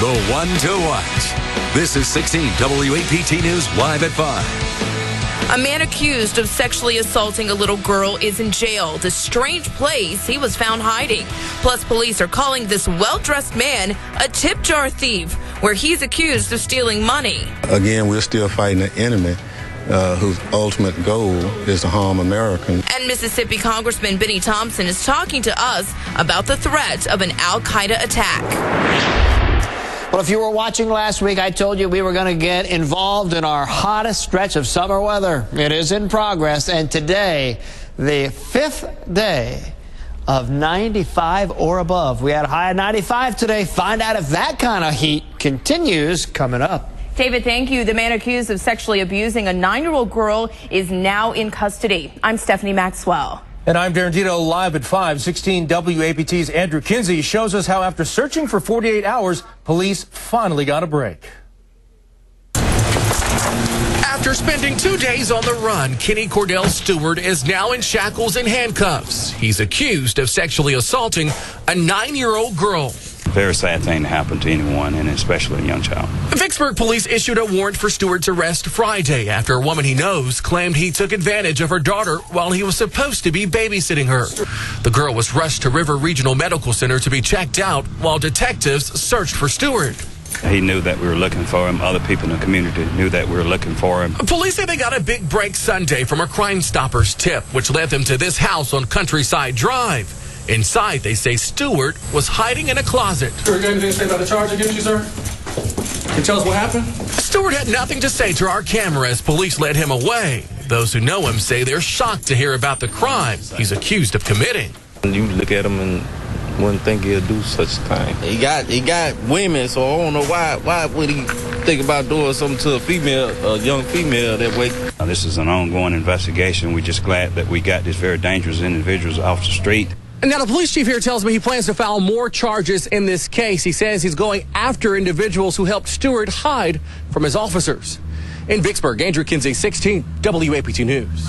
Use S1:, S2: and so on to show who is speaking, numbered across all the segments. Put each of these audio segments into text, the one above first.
S1: the one to watch. This is 16 WAPT News live at 5.
S2: A man accused of sexually assaulting a little girl is in jail. The strange place he was found hiding. Plus, police are calling this well-dressed man a tip jar thief, where he's accused of stealing money.
S3: Again, we're still fighting the enemy, whose ultimate goal is to harm Americans.
S2: And Mississippi Congressman Benny Thompson is talking to us about the threat of an al-Qaeda attack.
S4: Well, if you were watching last week, I told you we were going to get involved in our hottest stretch of summer weather. It is in progress, and today, the 5th day of 95 or above. We had a high of 95 today. Find out if that kind of heat continues coming up.
S2: David, thank you. The man accused of sexually abusing a 9-year-old girl is now in custody. I'm Stephanie Maxwell.
S5: And I'm Darren Dito, live at 5. 16 WAPT's Andrew Kinsey shows us how after searching for 48 hours, police finally got a break.
S6: After spending 2 days on the run, Kenny Cordell Stewart is now in shackles and handcuffs. He's accused of sexually assaulting a 9-year-old girl.
S7: Very sad thing to happen to anyone, and especially a young child.
S6: Vicksburg police issued a warrant for Stewart's arrest Friday after a woman he knows claimed he took advantage of her daughter while he was supposed to be babysitting her. The girl was rushed to River Regional Medical Center to be checked out while detectives searched for Stewart.
S7: He knew that we were looking for him. Other people in the community knew that we were looking for him.
S6: Police say they got a big break Sunday from a Crime Stoppers tip, which led them to this house on Countryside Drive. Inside, they say Stewart was hiding in a closet.
S8: Stewart, got anything to say about the charge against you, sir? Can you tell us what happened?
S6: Stewart had nothing to say to our camera as police led him away. Those who know him say they're shocked to hear about the crime he's accused of committing.
S9: You look at him and wouldn't think he'll do such a thing. He got women, so I don't know why would he think about doing something to a young female that way.
S7: This is an ongoing investigation. We're just glad that we got these very dangerous individuals off the street.
S10: Now, the police chief here tells me he plans to file more charges in this case. He says he's going after individuals who helped Stewart hide from his officers. In Vicksburg, Andrew Kinsey, 16 WAPT News.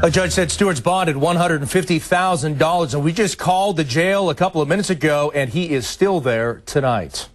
S5: A judge said Stewart's bond at $150,000, and we just called the jail a couple of minutes ago, and he is still there tonight.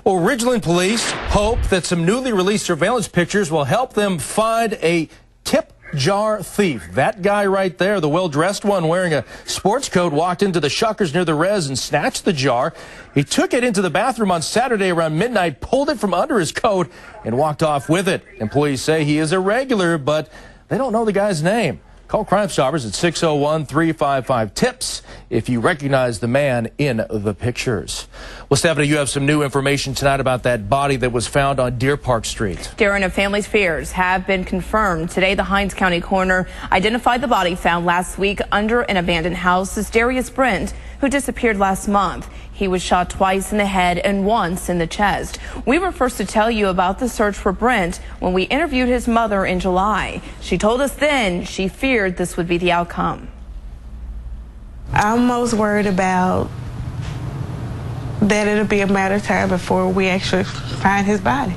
S5: Well, Ridgeland police hope that some newly released surveillance pictures will help them find a tip jar thief. That guy right there, the well-dressed one wearing a sports coat, walked into the Shuckers near the res and snatched the jar. He took it into the bathroom on Saturday around midnight, pulled it from under his coat, and walked off with it. Employees say he is a regular, but they don't know the guy's name. Call Crime Stoppers at 601-355-TIPS if you recognize the man in the pictures. Well, Stephanie, you have some new information tonight about that body that was found on Deer Park Street.
S2: Darren, a family's fears have been confirmed. Today, the Hinds County coroner identified the body found last week under an abandoned house as Darius Brent, who disappeared last month. He was shot twice in the head and once in the chest. We were first to tell you about the search for Brent when we interviewed his mother in July. She told us then she feared this would be the outcome.
S11: I'm most worried about that it'll be a matter of time before we actually find his body.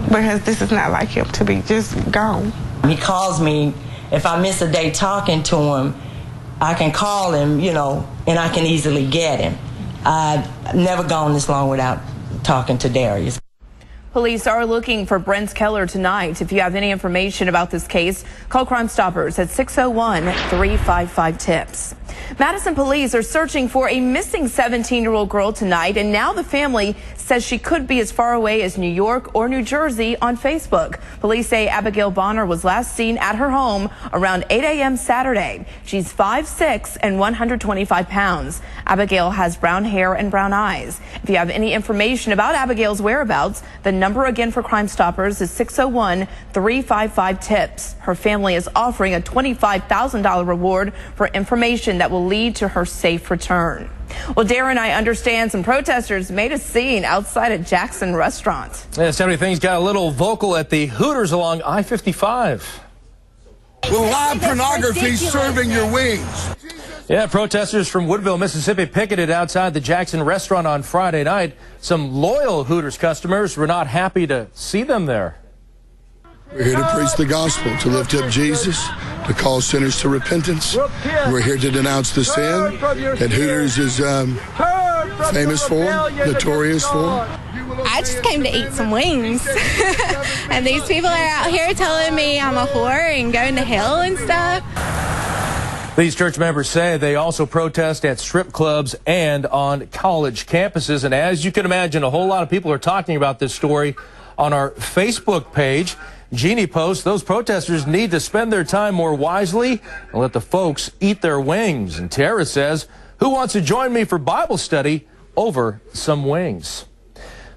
S11: Because this is not like him to be just gone.
S12: He calls me. If I miss a day talking to him, I can call him, and I can easily get him. I've never gone this long without talking to Darius.
S2: Police are looking for Brent Keller tonight. If you have any information about this case, call Crime Stoppers at 601-355-TIPS. Madison police are searching for a missing 17-year-old girl tonight, and now the family says she could be as far away as New York or New Jersey on Facebook. Police say Abigail Bonner was last seen at her home around 8 a.m. Saturday. She's 5'6" and 125 pounds. Abigail has brown hair and brown eyes. If you have any information about Abigail's whereabouts, the number again for Crime Stoppers is 601-355-TIPS. Her family is offering a $25,000 reward for information that will lead to her safe return. Well, Darren, I understand some protesters made a scene outside a Jackson restaurant.
S5: Yeah, so many things got a little vocal at the Hooters along I-55.
S13: With live pornography serving your wings.
S5: Yeah, protesters from Woodville, Mississippi picketed outside the Jackson restaurant on Friday night. Some loyal Hooters customers were not happy to see them there.
S13: We're here to preach the gospel, to lift up Jesus, to call sinners to repentance. We're here to denounce the sin that Hooters is famous for, notorious for.
S14: I just came to eat some wings. And these people are out here telling me I'm a whore and going to hell and stuff.
S5: These church members say they also protest at strip clubs and on college campuses. And as you can imagine, a whole lot of people are talking about this story on our Facebook page. Jeannie posts, those protesters need to spend their time more wisely and let the folks eat their wings. And Tara says, who wants to join me for Bible study over some wings?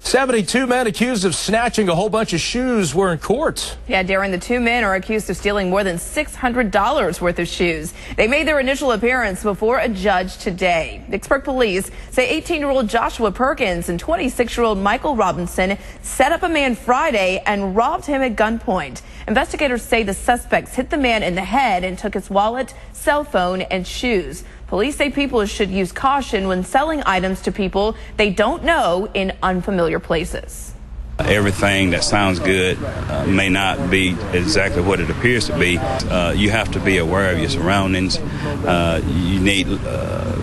S5: 72 men accused of snatching a whole bunch of shoes were in court.
S2: Yeah, Darren, the 2 men are accused of stealing more than $600 worth of shoes. They made their initial appearance before a judge today. Vicksburg police say 18-year-old Joshua Perkins and 26-year-old Michael Robinson set up a man Friday and robbed him at gunpoint. Investigators say the suspects hit the man in the head and took his wallet, cell phone, and shoes. Police say people should use caution when selling items to people they don't know in unfamiliar places.
S7: Everything that sounds good may not be exactly what it appears to be. You have to be aware of your surroundings. You need a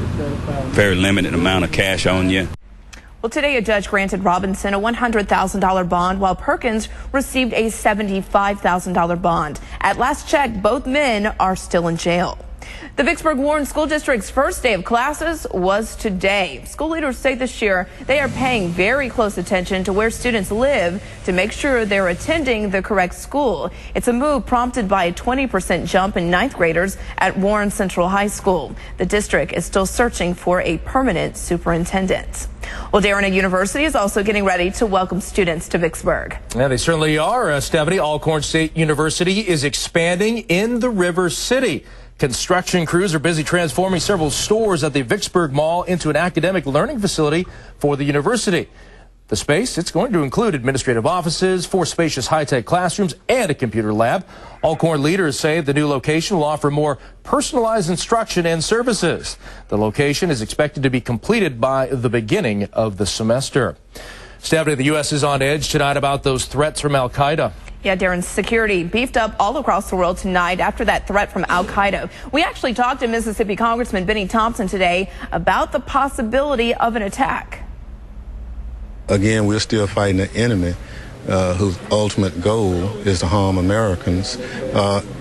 S7: very limited amount of cash on you.
S2: Well, today a judge granted Robinson a $100,000 bond while Perkins received a $75,000 bond. At last check, both men are still in jail. The Vicksburg Warren School District's first day of classes was today. School leaders say this year they are paying very close attention to where students live to make sure they're attending the correct school. It's a move prompted by a 20% jump in 9th graders at Warren Central High School. The district is still searching for a permanent superintendent. Well, Darren, a university is also getting ready to welcome students to Vicksburg.
S5: Yeah, they certainly are, Stephanie. Alcorn State University is expanding in the River City. Construction crews are busy transforming several stores at the Vicksburg Mall into an academic learning facility for the university. The space, it's going to include administrative offices, 4 spacious high-tech classrooms, and a computer lab. Alcorn leaders say the new location will offer more personalized instruction and services. The location is expected to be completed by the beginning of the semester. Stephanie, the U.S. is on edge tonight about those threats from al-Qaeda.
S2: Yeah, Darren, security beefed up all across the world tonight after that threat from al-Qaeda. We actually talked to Mississippi Congressman Benny Thompson today about the possibility of an attack.
S3: Again, we're still fighting an enemy whose ultimate goal is to harm Americans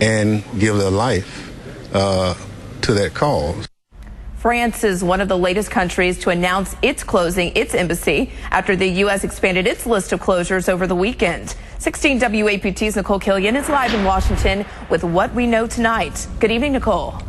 S3: and give their life to that cause.
S2: France is one of the latest countries to announce it's closing its embassy after the U.S. expanded its list of closures over the weekend. 16 WAPT's Nicole Killian is live in Washington with what we know tonight. Good evening, Nicole.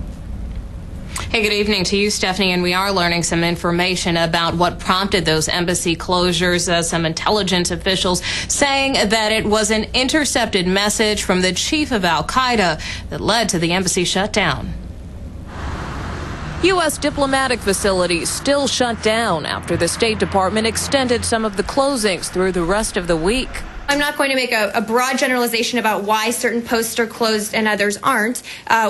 S15: Hey, good evening to you, Stephanie. And we are learning some information about what prompted those embassy closures. Some intelligence officials saying that it was an intercepted message from the chief of al-Qaeda that led to the embassy shutdown.
S16: U.S. diplomatic facilities still shut down after the State Department extended some of the closings through the rest of the week.
S17: I'm not going to make a broad generalization about why certain posts are closed and others aren't.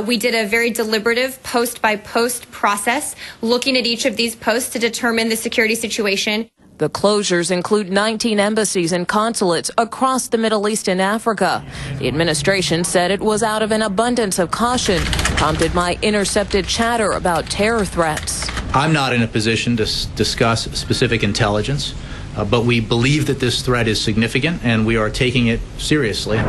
S17: We did a very deliberative post-by-post process, looking at each of these posts to determine the security situation.
S16: The closures include 19 embassies and consulates across the Middle East and Africa. The administration said it was out of an abundance of caution, prompted by intercepted chatter about terror threats.
S18: I'm not in a position to discuss specific intelligence, but we believe that this threat is significant and we are taking it seriously.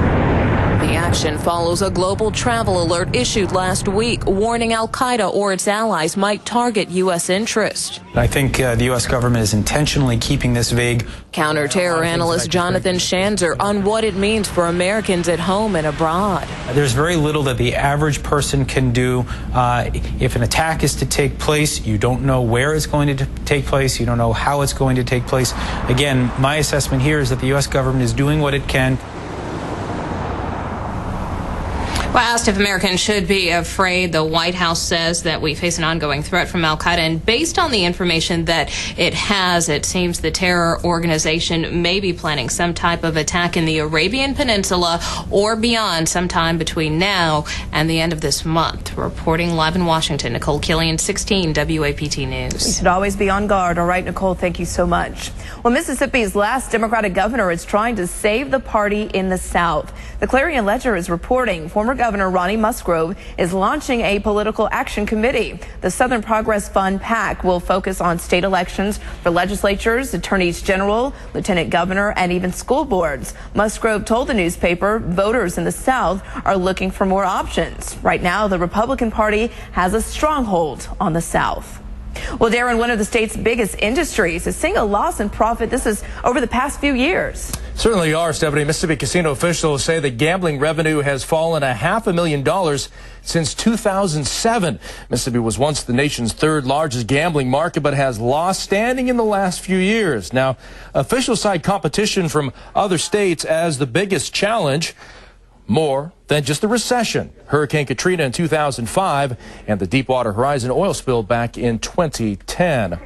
S16: The action follows a global travel alert issued last week, warning al-Qaeda or its allies might target U.S. interest.
S19: I think the U.S. government is intentionally keeping this vague.
S16: Counter-terror analyst Jonathan Schanzer on what it means for Americans at home and abroad.
S19: There's very little that the average person can do. If an attack is to take place, you don't know where it's going to take place. You don't know how it's going to take place. Again, my assessment here is that the U.S. government is doing what it can.
S15: Well, asked if Americans should be afraid, the White House says that we face an ongoing threat from al-Qaeda. And based on the information that it has, it seems the terror organization may be planning some type of attack in the Arabian Peninsula or beyond sometime between now and the end of this month. Reporting live in Washington, Nicole Killian, 16 WAPT News.
S2: You should always be on guard. All right, Nicole, thank you so much. Well, Mississippi's last Democratic governor is trying to save the party in the South. The Clarion Ledger is reporting former Governor Ronnie Musgrove is launching a political action committee. The Southern Progress Fund PAC will focus on state elections for legislatures, attorneys general, lieutenant governor, and even school boards. Musgrove told the newspaper voters in the South are looking for more options. Right now, the Republican Party has a stronghold on the South. Well, Darren, one of the state's biggest industries is seeing a loss in profit. This is over the past few years.
S5: Certainly are, Stephanie. Mississippi casino officials say the gambling revenue has fallen $500,000 since 2007. Mississippi was once the nation's third largest gambling market, but has lost standing in the last few years. Now, officials cite competition from other states as the biggest challenge, more than just the recession. Hurricane Katrina in 2005 and the Deepwater Horizon oil spill back in 2010.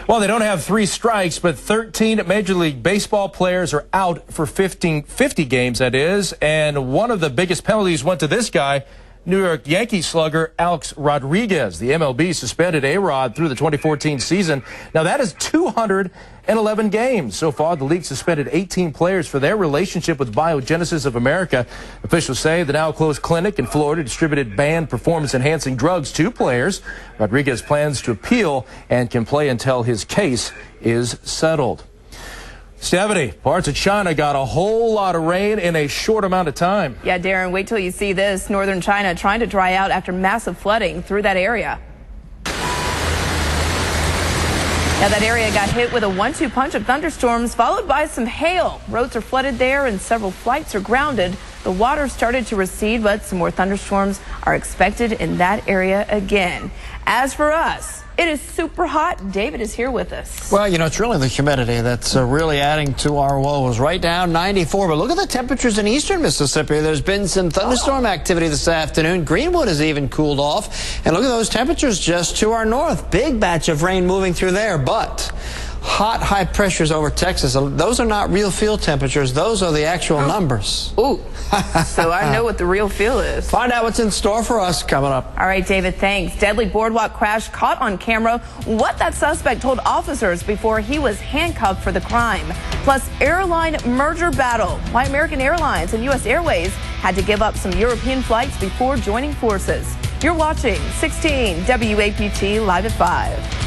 S5: Well, they don't have 3 strikes, but 13 Major League Baseball players are out for 50 games, that is. And one of the biggest penalties went to this guy, New York Yankees slugger Alex Rodriguez. The MLB suspended A-Rod through the 2014 season. Now, that is 211 games. So far, the league suspended 18 players for their relationship with Biogenesis of America. Officials say the now-closed clinic in Florida distributed banned performance-enhancing drugs to players. Rodriguez plans to appeal and can play until his case is settled. Stephanie, parts of China got a whole lot of rain in a short amount of time.
S2: Yeah, Darren, wait till you see this. Northern China trying to dry out after massive flooding through that area. Now, that area got hit with a 1-2 punch of thunderstorms followed by some hail. Roads are flooded there and several flights are grounded. The water started to recede, but some more thunderstorms are expected in that area again. As for us, it is super hot. David is here with us.
S4: Well, you know, it's really the humidity that's really adding to our woes. Right down 94. But look at the temperatures in eastern Mississippi. There's been some thunderstorm activity this afternoon. Greenwood has even cooled off. And look at those temperatures just to our north. Big batch of rain moving through there. But hot high pressures over Texas. Those are not real field temperatures. Those are the actual numbers.
S2: Ooh. So I know what the real feel is.
S4: Find out what's in store for us coming up.
S2: All right, David, thanks. Deadly boardwalk crash caught on camera. What that suspect told officers before he was handcuffed for the crime. Plus, airline merger battle. Why American Airlines and U.S. Airways had to give up some European flights before joining forces. You're watching 16 WAPT Live at 5.